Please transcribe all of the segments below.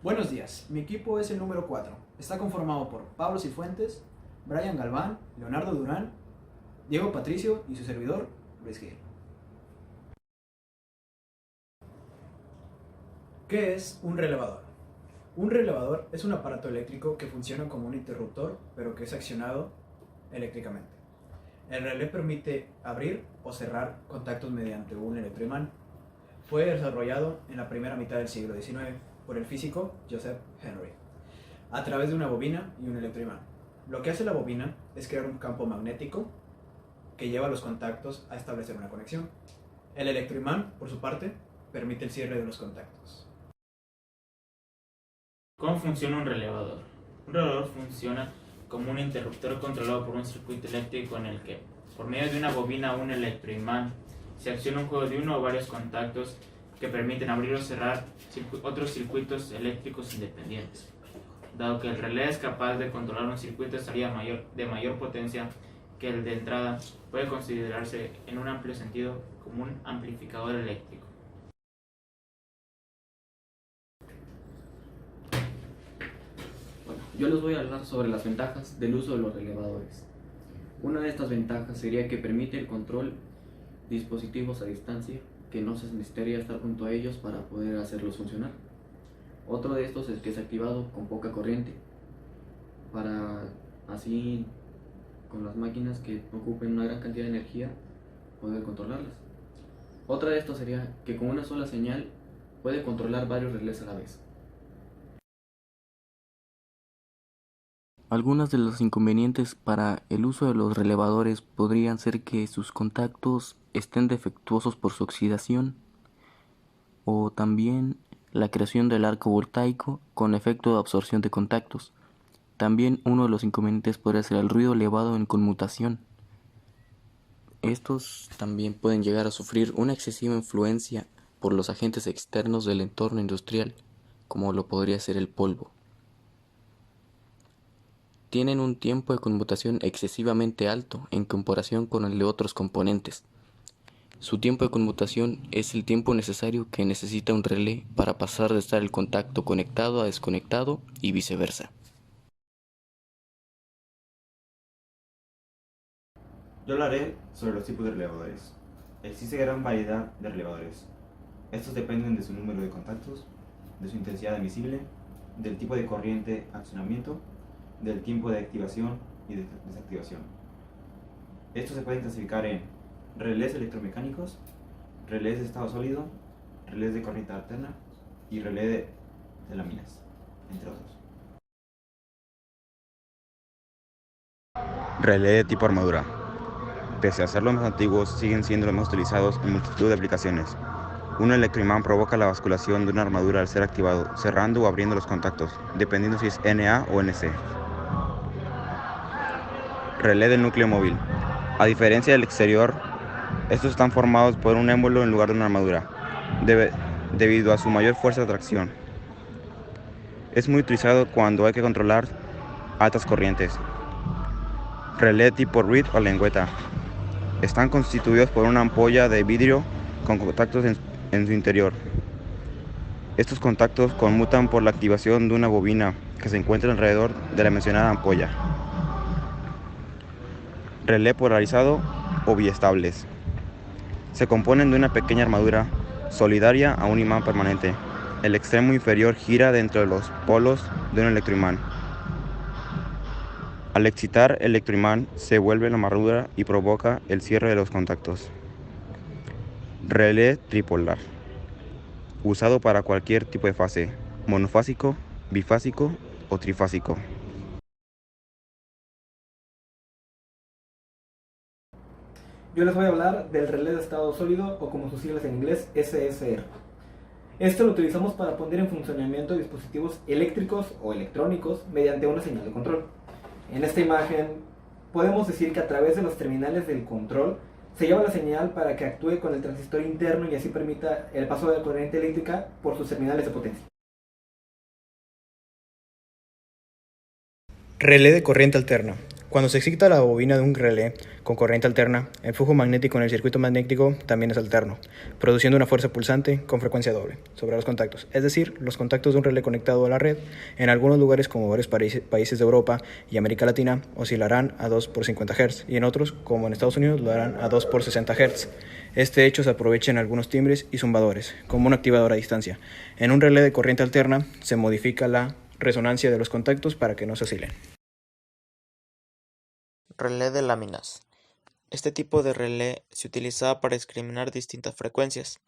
Buenos días, mi equipo es el número 4. Está conformado por Pablo Cifuentes, Brian Galván, Leonardo Durán, Diego Patricio y su servidor, Luis Gil. ¿Qué es un relevador? Un relevador es un aparato eléctrico que funciona como un interruptor, pero que es accionado eléctricamente. El relé permite abrir o cerrar contactos mediante un electroimán. Fue desarrollado en la primera mitad del siglo XIX por el físico Joseph Henry, a través de una bobina y un electroimán. Lo que hace la bobina es crear un campo magnético que lleva a los contactos a establecer una conexión. El electroimán, por su parte, permite el cierre de los contactos. ¿Cómo funciona un relevador? Un relevador funciona como un interruptor controlado por un circuito eléctrico en el que, por medio de una bobina o un electroimán, se acciona un juego de uno o varios contactos que permiten abrir o cerrar otros circuitos eléctricos independientes. Dado que el relé es capaz de controlar un circuito de salida de mayor potencia que el de entrada, puede considerarse en un amplio sentido como un amplificador eléctrico. Bueno, yo les voy a hablar sobre las ventajas del uso de los relevadores. Una de estas ventajas sería que permite el control de dispositivos a distancia, que no se necesitaría estar junto a ellos para poder hacerlos funcionar. Otro de estos es que es activado con poca corriente, para así con las máquinas que ocupen una gran cantidad de energía poder controlarlas. Otra de estos sería que con una sola señal puede controlar varios relés a la vez. Algunos de los inconvenientes para el uso de los relevadores podrían ser que sus contactos estén defectuosos por su oxidación, o también la creación del arco voltaico con efecto de absorción de contactos. También uno de los inconvenientes podría ser el ruido elevado en conmutación. Estos también pueden llegar a sufrir una excesiva influencia por los agentes externos del entorno industrial, como lo podría ser el polvo. Tienen un tiempo de conmutación excesivamente alto en comparación con el de otros componentes. Su tiempo de conmutación es el tiempo necesario que necesita un relé para pasar de estar el contacto conectado a desconectado y viceversa. Yo hablaré sobre los tipos de relevadores. Existe gran variedad de relevadores. Estos dependen de su número de contactos, de su intensidad admisible, del tipo de corriente accionamiento, del tiempo de activación y de desactivación. Estos se pueden clasificar en relés electromecánicos, relés de estado sólido, relés de corriente alterna y relé de láminas, entre otros. Relé de tipo armadura. Pese a ser los más antiguos, siguen siendo los más utilizados en multitud de aplicaciones. Un electroimán provoca la basculación de una armadura al ser activado, cerrando o abriendo los contactos, dependiendo si es Na o Nc. Relé del núcleo móvil. A diferencia del exterior, estos están formados por un émbolo en lugar de una armadura, debido a su mayor fuerza de atracción. Es muy utilizado cuando hay que controlar altas corrientes. Relé tipo Reed o lengüeta. Están constituidos por una ampolla de vidrio con contactos en su interior. Estos contactos conmutan por la activación de una bobina que se encuentra alrededor de la mencionada ampolla. Relé polarizado o biestables. Se componen de una pequeña armadura solidaria a un imán permanente. El extremo inferior gira dentro de los polos de un electroimán. Al excitar el electroimán se vuelve la armadura y provoca el cierre de los contactos. Relé tripolar. Usado para cualquier tipo de fase, monofásico, bifásico o trifásico. Yo les voy a hablar del relé de estado sólido, o como sus siglas en inglés, SSR. Esto lo utilizamos para poner en funcionamiento dispositivos eléctricos o electrónicos mediante una señal de control. En esta imagen podemos decir que a través de los terminales del control se lleva la señal para que actúe con el transistor interno y así permita el paso de la corriente eléctrica por sus terminales de potencia. Relé de corriente alterna. Cuando se excita la bobina de un relé con corriente alterna, el flujo magnético en el circuito magnético también es alterno, produciendo una fuerza pulsante con frecuencia doble sobre los contactos. Es decir, los contactos de un relé conectado a la red, en algunos lugares como varios países de Europa y América Latina, oscilarán a 2 por 50 Hz y en otros, como en Estados Unidos, lo harán a 2 por 60 Hz. Este hecho se aprovecha en algunos timbres y zumbadores, como un activador a distancia. En un relé de corriente alterna se modifica la resonancia de los contactos para que no se oscilen. Relé de láminas. Este tipo de relé se utilizaba para discriminar distintas frecuencias.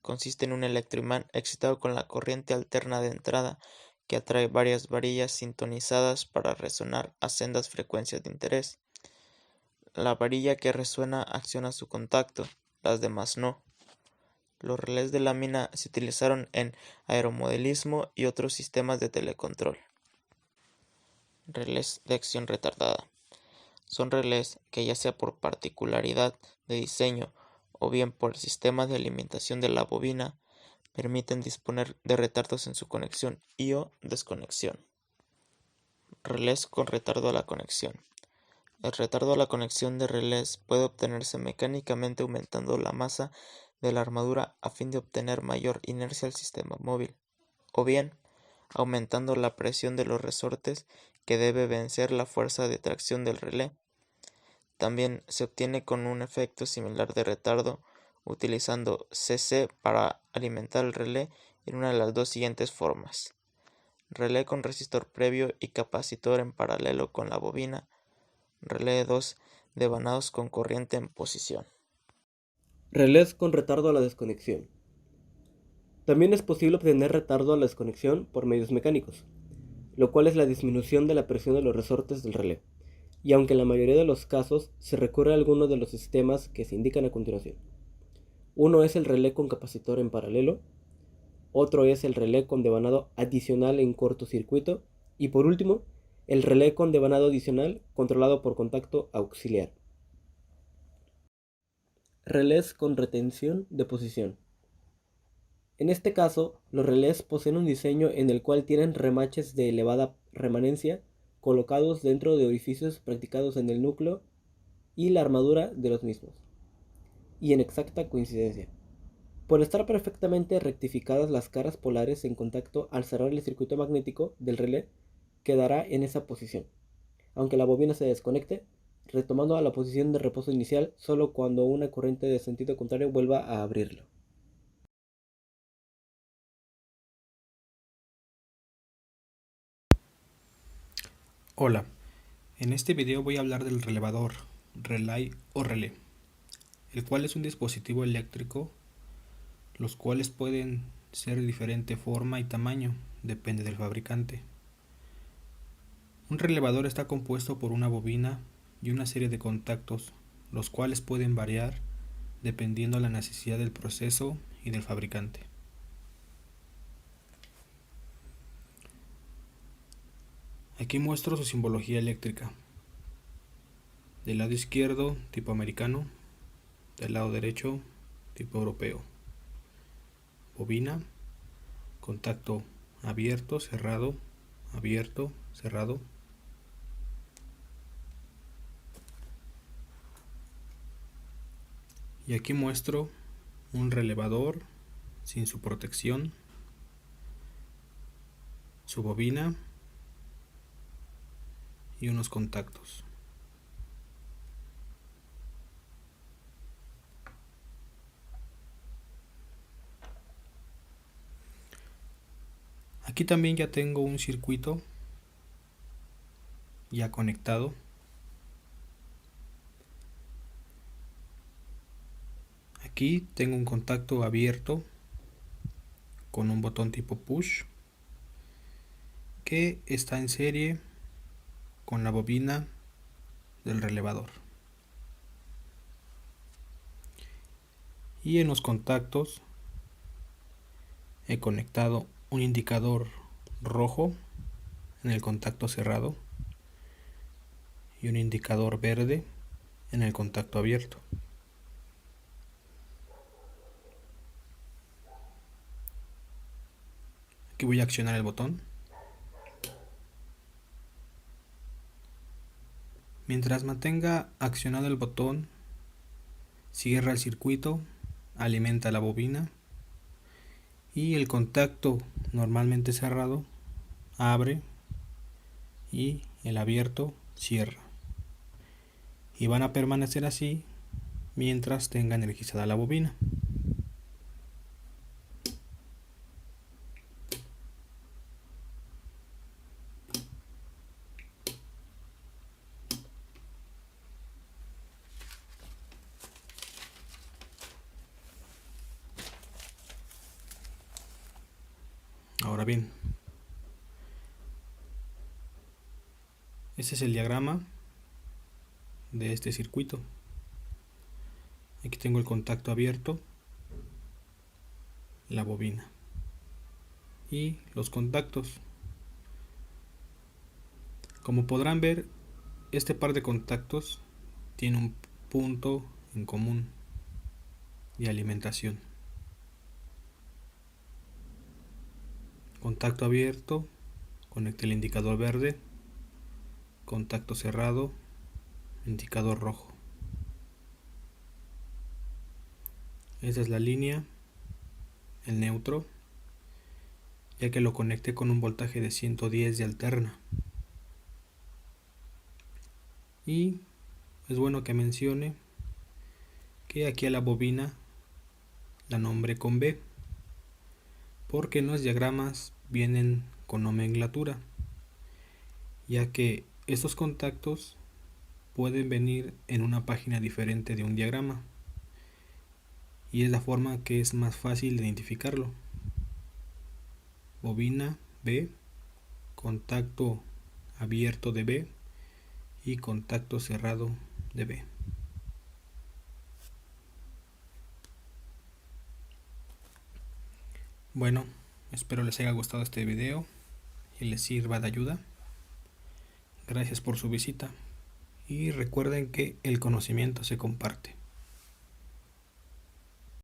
Consiste en un electroimán excitado con la corriente alterna de entrada que atrae varias varillas sintonizadas para resonar a sendas frecuencias de interés. La varilla que resuena acciona su contacto, las demás no. Los relés de lámina se utilizaron en aeromodelismo y otros sistemas de telecontrol. Relés de acción retardada. Son relés que, ya sea por particularidad de diseño o bien por el sistema de alimentación de la bobina, permiten disponer de retardos en su conexión y o desconexión. Relés con retardo a la conexión. El retardo a la conexión de relés puede obtenerse mecánicamente aumentando la masa de la armadura a fin de obtener mayor inercia al sistema móvil, o bien aumentando la presión de los resortes que debe vencer la fuerza de tracción del relé. También se obtiene con un efecto similar de retardo utilizando CC para alimentar el relé en una de las dos siguientes formas: relé con resistor previo y capacitor en paralelo con la bobina, relé de 2 devanados con corriente en posición. Relés con retardo a la desconexión. También es posible obtener retardo a la desconexión por medios mecánicos, lo cual es la disminución de la presión de los resortes del relé, y aunque en la mayoría de los casos se recurre a alguno de los sistemas que se indican a continuación. Uno es el relé con capacitor en paralelo, otro es el relé con devanado adicional en cortocircuito y por último, el relé con devanado adicional controlado por contacto auxiliar. Relés con retención de posición. En este caso, los relés poseen un diseño en el cual tienen remaches de elevada remanencia colocados dentro de orificios practicados en el núcleo y la armadura de los mismos, y en exacta coincidencia. Por estar perfectamente rectificadas las caras polares en contacto al cerrar el circuito magnético del relé, quedará en esa posición, aunque la bobina se desconecte, retomando a la posición de reposo inicial solo cuando una corriente de sentido contrario vuelva a abrirlo. Hola, en este video voy a hablar del relevador, relay o relé, el cual es un dispositivo eléctrico, los cuales pueden ser de diferente forma y tamaño, depende del fabricante. Un relevador está compuesto por una bobina y una serie de contactos, los cuales pueden variar dependiendo de la necesidad del proceso y del fabricante. Aquí muestro su simbología eléctrica. Del lado izquierdo, tipo americano. Del lado derecho, tipo europeo. Bobina, contacto abierto, cerrado, abierto, cerrado. Y aquí muestro un relevador sin su protección, su bobina y unos contactos. Aquí también ya tengo un circuito ya conectado. Aquí tengo un contacto abierto con un botón tipo push que está en serie con la bobina del relevador. Y en los contactos he conectado un indicador rojo en el contacto cerrado y un indicador verde en el contacto abierto. Aquí voy a accionar el botón. Mientras mantenga accionado el botón, cierra el circuito, alimenta la bobina y el contacto normalmente cerrado abre y el abierto cierra. Y van a permanecer así mientras tenga energizada la bobina. Ahora bien, ese es el diagrama de este circuito. Aquí tengo el contacto abierto, la bobina y los contactos. Como podrán ver, este par de contactos tiene un punto en común de alimentación. Contacto abierto, conecte el indicador verde. Contacto cerrado, indicador rojo. Esa es la línea, el neutro, ya que lo conecté con un voltaje de 110 de alterna. Y es bueno que mencione que aquí a la bobina la nombré con B, porque en los diagramas vienen con nomenclatura, ya que estos contactos pueden venir en una página diferente de un diagrama, y es la forma que es más fácil de identificarlo. Bobina B, contacto abierto de B y contacto cerrado de B. Bueno, espero les haya gustado este video y les sirva de ayuda. Gracias por su visita y recuerden que el conocimiento se comparte.